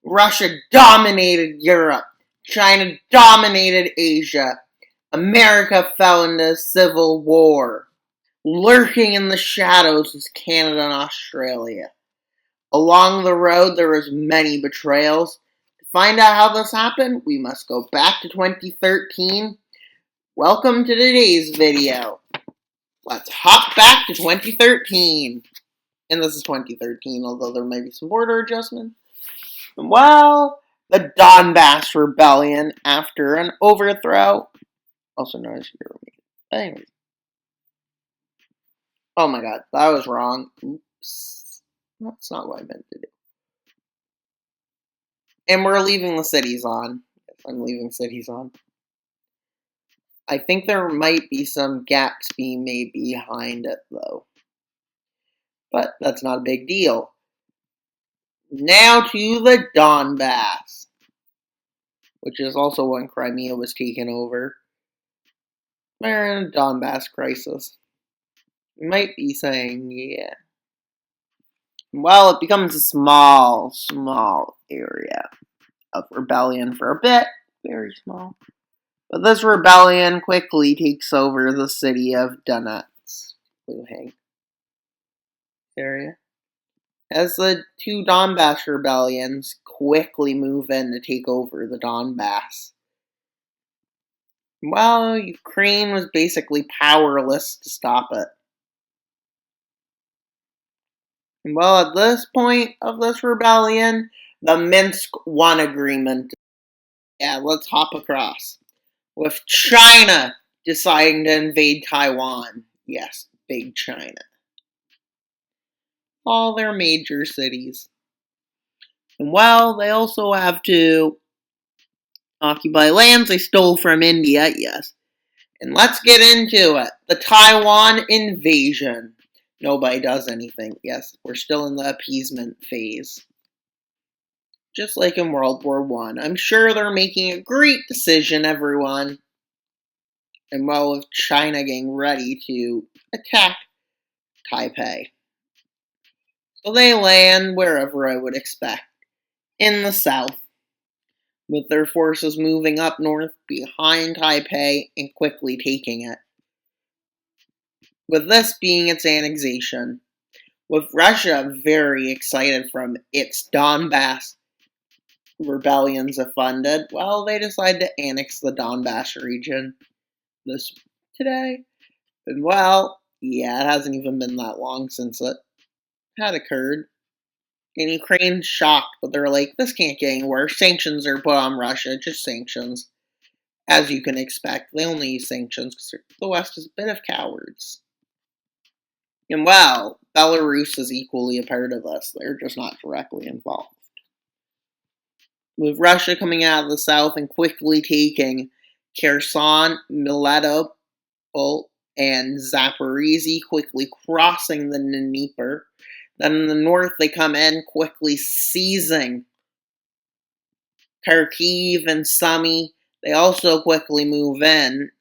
Russia dominated Europe. China dominated Asia. America fell into civil war. Lurking in the shadows was Canada and Australia. Along the road, there was many betrayals. To find out how this happened, we must go back to 2013. Welcome to today's video. Let's hop back to 2013. And this is 2013, although there may be some border adjustments. Well, the Donbass Rebellion, after an overthrow, also known as European. Anyways. Oh my god, that was wrong. Oops. That's not what I meant to do. And we're leaving the cities on. Yes, I'm leaving cities on. I think there might be some gaps being made behind it, though. But that's not a big deal. Now to the Donbass, which is also when Crimea was taken over. We're in a Donbass crisis. You might be saying, yeah. Well, it becomes a small area of rebellion for a bit. Very small. But this rebellion quickly takes over the city of Donetsk, Luhansk area. As the two Donbass rebellions quickly move in to take over the Donbass. Well, Ukraine was basically powerless to stop it. Well, at this point of this rebellion, the Minsk I agreement. Yeah, let's hop across. With China deciding to invade Taiwan. Yes, big China. All their major cities. And well, they also have to occupy lands they stole from India, yes. And let's get into it. The Taiwan invasion. Nobody does anything. Yes, we're still in the appeasement phase. Just like in World War I. I'm sure they're making a great decision, everyone. And well, with China getting ready to attack Taipei. So they land wherever I would expect. In the south. With their forces moving up north behind Taipei and quickly taking it. With this being its annexation. With Russia very excited from its Donbass rebellions have funded, well, they decided to annex the Donbass region today. And well, yeah, it hasn't even been that long since it had occurred. And Ukraine's shocked, but they're like, this can't get any worse. Sanctions are put on Russia, just sanctions. As you can expect, they only use sanctions because the West is a bit of cowards. And well, Belarus is equally a part of this. They're just not directly involved. With Russia coming out of the south and quickly taking Kherson, Melitopol, and Zaporizhzhia, quickly crossing the Dnieper. Then in the north, they come in, quickly seizing Kharkiv and Sumy. They also quickly move in,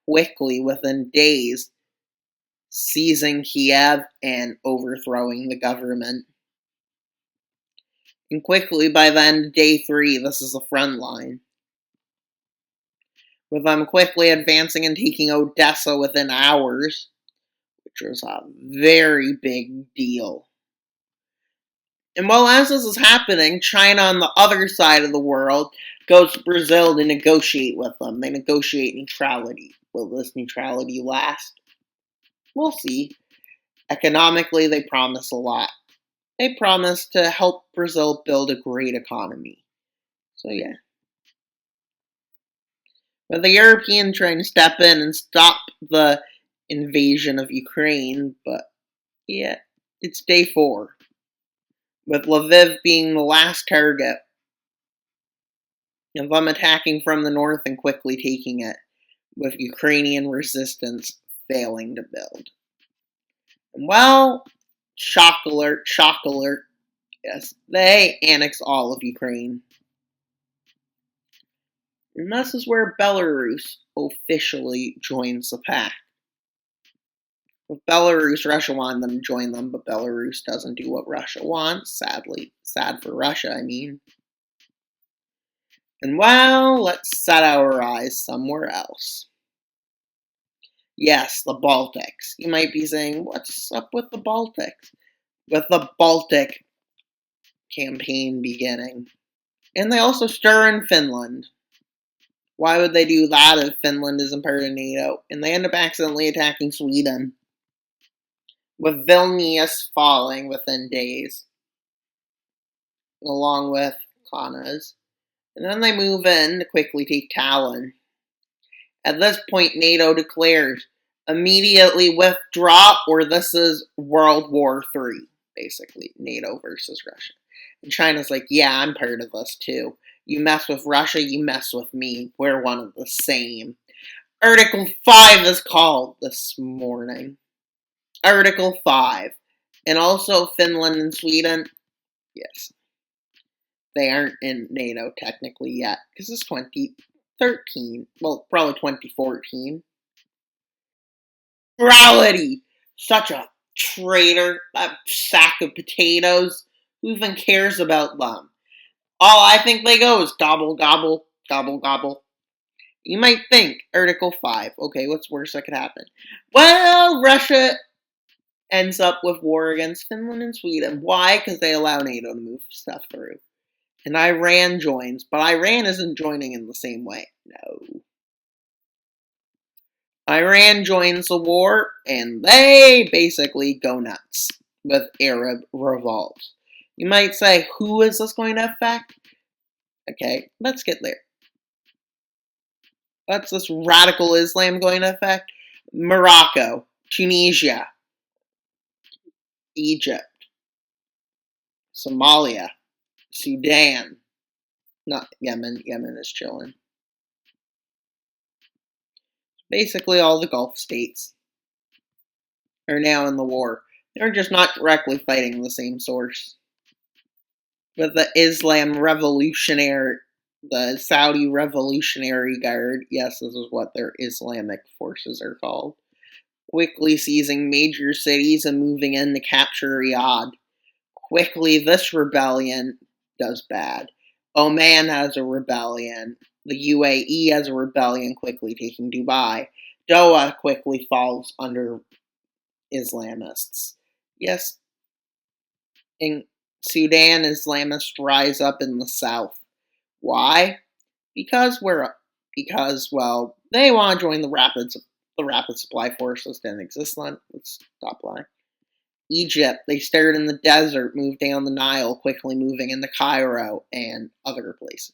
within days, seizing Kiev and overthrowing the government. And quickly, by the end of day 3, this is the front line. With them quickly advancing and taking Odessa within hours, which was a very big deal. And while as this is happening, China on the other side of the world goes to Brazil to negotiate with them. They negotiate neutrality. Will this neutrality last? We'll see. Economically, they promise a lot. They promise to help Brazil build a great economy. So yeah. With the Europeans trying to step in and stop the invasion of Ukraine, but yeah, it's day 4. With Lviv being the last target, of them attacking from the north and quickly taking it, with Ukrainian resistance failing to build. And well, shock alert, yes, they annex all of Ukraine. And this is where Belarus officially joins the pact. With Belarus, Russia wanted them to join them, but Belarus doesn't do what Russia wants, sadly. Sad for Russia, I mean. And well, let's set our eyes somewhere else. Yes, the Baltics. You might be saying, what's up with the Baltics? With the Baltic campaign beginning. And they also stir in Finland. Why would they do that if Finland isn't part of NATO? And they end up accidentally attacking Sweden, with Vilnius falling within days, along with Kaunas. And then they move in to quickly take Tallinn. At this point, NATO declares, immediately withdraw, or this is World War III, basically, NATO versus Russia. And China's like, yeah, I'm part of this too. You mess with Russia, you mess with me. We're one of the same. Article 5 is called this morning. Article 5. And also Finland and Sweden, yes, they aren't in NATO technically yet, because it's 2013. Well, probably 2014. Morality! Such a traitor, a sack of potatoes. Who even cares about them? All I think they go is gobble, gobble, gobble, gobble. You might think, Article 5, okay, what's worse that could happen? Well, Russia ends up with war against Finland and Sweden. Why? Because they allow NATO to move stuff through. And Iran joins, but Iran isn't joining in the same way. No. Iran joins the war, and they basically go nuts with Arab revolts. You might say, who is this going to affect? Okay, let's get there. What's this radical Islam going to affect? Morocco, Tunisia, Egypt, Somalia, Sudan, not Yemen. Yemen is chilling. Basically, all the Gulf states are now in the war. They're just not directly fighting the same source. But the the Saudi Revolutionary Guard, yes, this is what their Islamic forces are called, quickly seizing major cities and moving in to capture Riyadh. Quickly, this rebellion does bad. Oman has a rebellion. The UAE has a rebellion, quickly taking Dubai. Doha quickly falls under Islamists. Yes, in Sudan, Islamists rise up in the south. Why? Because well, they want to join the rapid supply forces didn't exist then. Let's stop lying. Egypt, they started in the desert, moved down the Nile, quickly moving into Cairo and other places.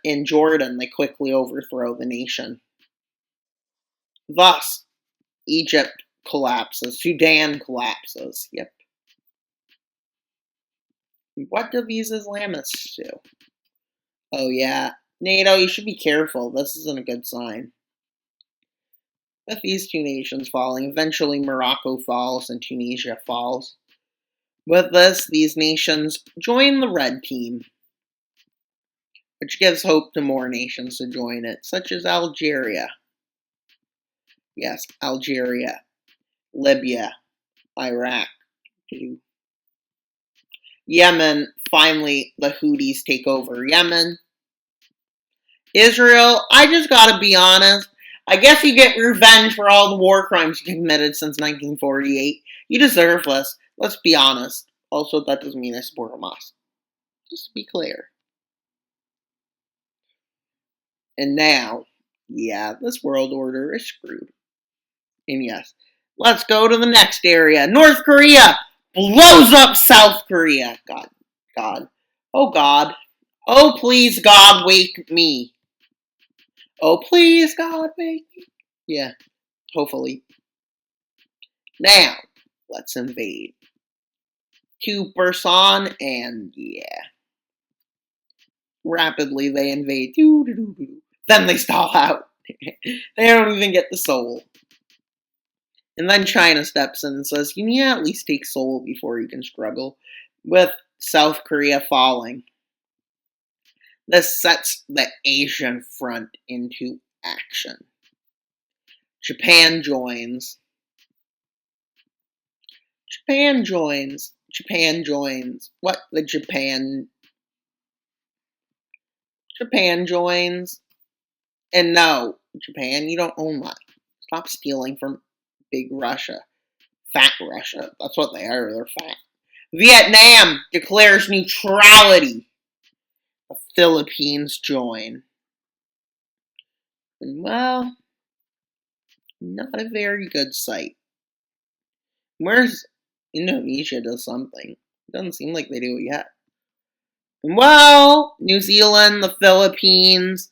In Jordan, they quickly overthrow the nation. Thus, Egypt collapses, Sudan collapses. Yep. What do these Islamists do? Oh yeah, NATO, you should be careful. This isn't a good sign. With these two nations falling, eventually Morocco falls and Tunisia falls. With this, these nations join the Red Team, which gives hope to more nations to join it, such as Algeria. Yes, Algeria, Libya, Iraq. Yemen, finally, the Houthis take over Yemen. Israel, I just gotta be honest, I guess you get revenge for all the war crimes you committed since 1948. You deserve this. Let's be honest. Also, that doesn't mean I support Hamas. Just to be clear. And now, yeah, this world order is screwed. And yes, let's go to the next area. North Korea blows up South Korea. God. Oh, God. Oh, please, God, wake me. Oh, please, God, wake me. Yeah, hopefully. Now, let's invade. 2%, and yeah. Rapidly, they invade. Then they stall out. They don't even get the Seoul. And then China steps in and says, you need to at least take Seoul before you can struggle. With South Korea falling. This sets the Asian front into action. Japan joins. What the Japan Japan joins. And no, Japan, you don't own that. Stop stealing from big Russia. Fat Russia. That's what they are. They're fat. Vietnam declares neutrality. The Philippines join. And well, not a very good sight. Where's Indonesia does something? Doesn't seem like they do it yet. And well, New Zealand, the Philippines,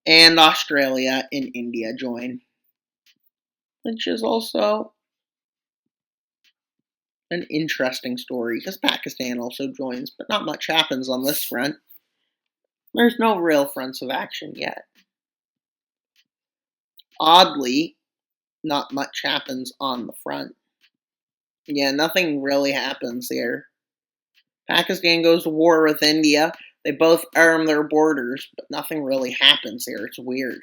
and Australia and India join. Which is also an interesting story, because Pakistan also joins, but not much happens on this front. There's no real fronts of action yet. Oddly, not much happens on the front. Yeah, nothing really happens here. Pakistan goes to war with India. They both arm their borders, but nothing really happens here. It's weird.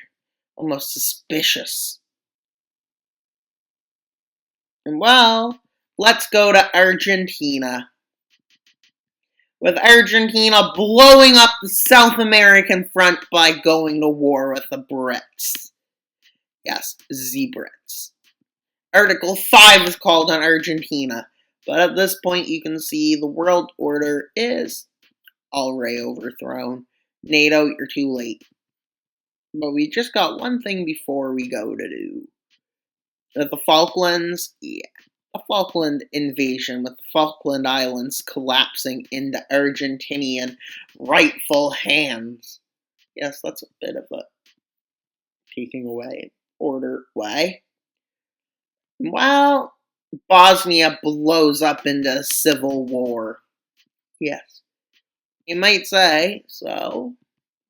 Almost suspicious. And well, let's go to Argentina. With Argentina blowing up the South American front by going to war with the Brits. Yes, the Brits. Article 5 is called on Argentina, but at this point you can see the world order is already overthrown. NATO, you're too late. But we just got one thing before we go to do. With the Falklands, yeah. A Falkland invasion with the Falkland Islands collapsing into Argentinian rightful hands. Yes, that's a bit of a taking away order way. Well, Bosnia blows up into civil war. Yes. You might say, so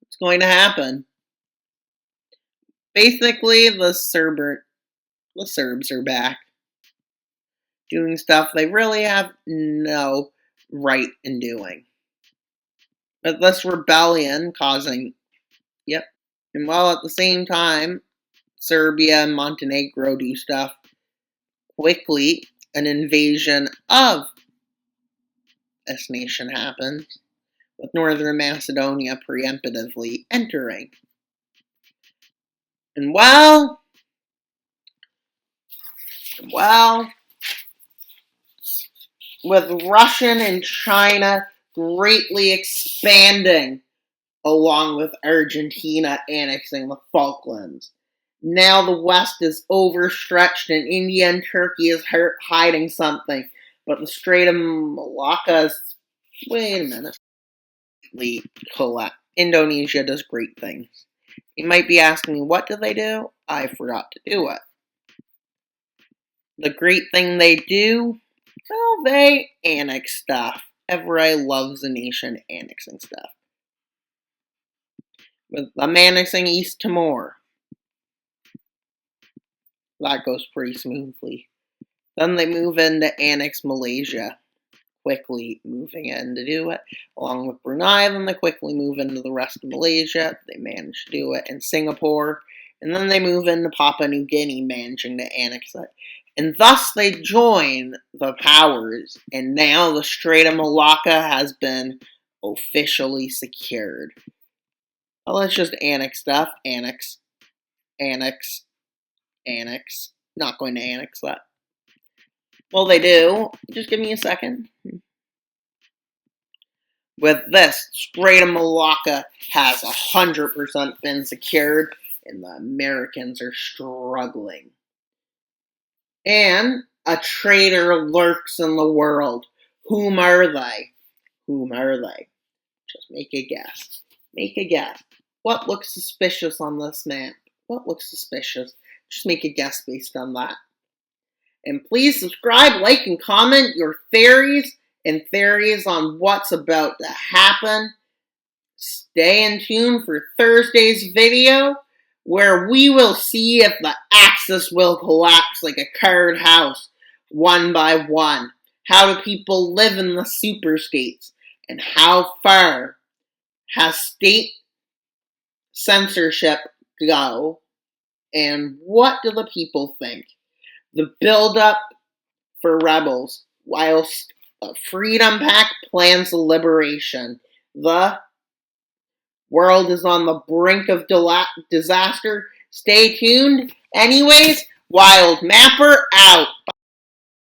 it's going to happen. Basically, the Serbs are back. Doing stuff they really have no right in doing. But this rebellion causing, yep. And while at the same time, Serbia and Montenegro do stuff, quickly an invasion of this nation happens, with Northern Macedonia preemptively entering. And well, with Russian and China greatly expanding, along with Argentina annexing the Falklands. Now the West is overstretched and India and Turkey is hiding something. But the Strait of Malacca is... Wait a minute. Indonesia does great things. You might be asking me, what do they do? I forgot to do it. The great thing they do? Well, they annex stuff. Everybody loves a nation annexing stuff. With them annexing East Timor. That goes pretty smoothly. Then they move in to annex Malaysia. Quickly moving in to do it. Along with Brunei, then they quickly move into the rest of Malaysia. They manage to do it. And Singapore. And then they move into Papua New Guinea, managing to annex it. And thus they join the powers. And now the Strait of Malacca has been officially secured. Well, let's just annex stuff. Annex. Not going to annex that. Well, they do. Just give me a second. With this, Strait of Malacca has 100% been secured, and the Americans are struggling. And a traitor lurks in the world. Whom are they? Just make a guess. What looks suspicious on this map? Just make a guess based on that. And please subscribe, like, and comment your theories on what's about to happen. Stay in tune for Thursday's video, where we will see if the Axis will collapse like a card house, one by one. How do people live in the superstates? And how far has state censorship go? And what do the people think? The build-up for rebels, whilst Freedom Pack plans a liberation. The World is on the brink of disaster. Stay tuned. Anyways, Wild Mapper out.